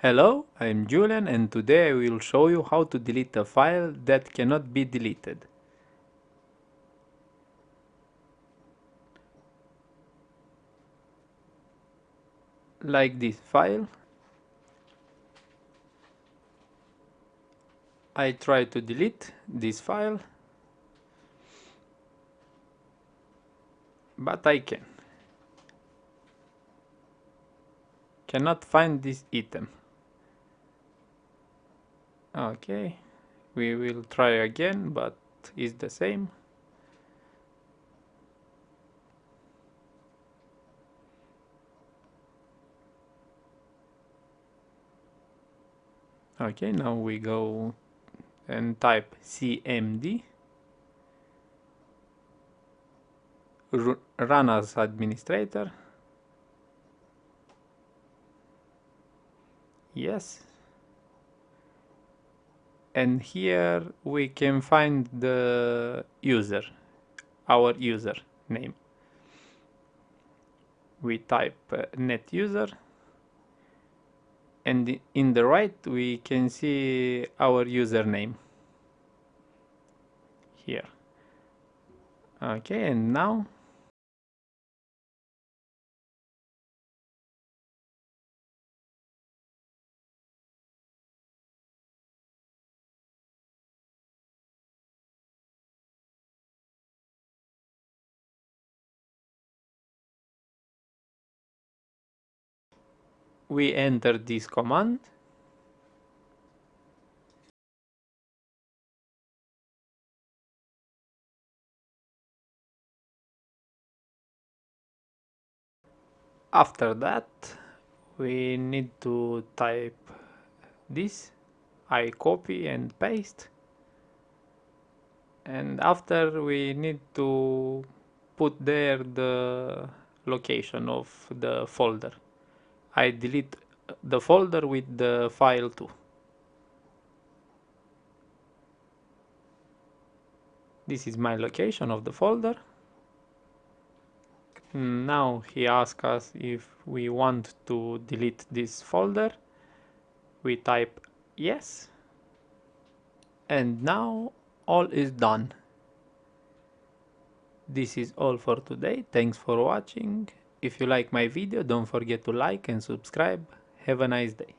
Hello, I'm Julian and today I will show you how to delete a file that cannot be deleted. Like this file. I try to delete this file, but I cannot find this item. Okay, we will try again, but it's the same. Okay, now we go and type cmd, run as administrator. Yes. And here we can find the user, our user name. We type net user, and in the right we can see our username here. Okay, and now we enter this command. After that we need to type this. I copy and paste, and after we need to put there the location of the folder. I delete the folder with the file too. This is my location of the folder. Now he asks us if we want to delete this folder. We type yes. And now all is done. This is all for today. Thanks for watching. If you like my video, don't forget to like and subscribe. Have a nice day.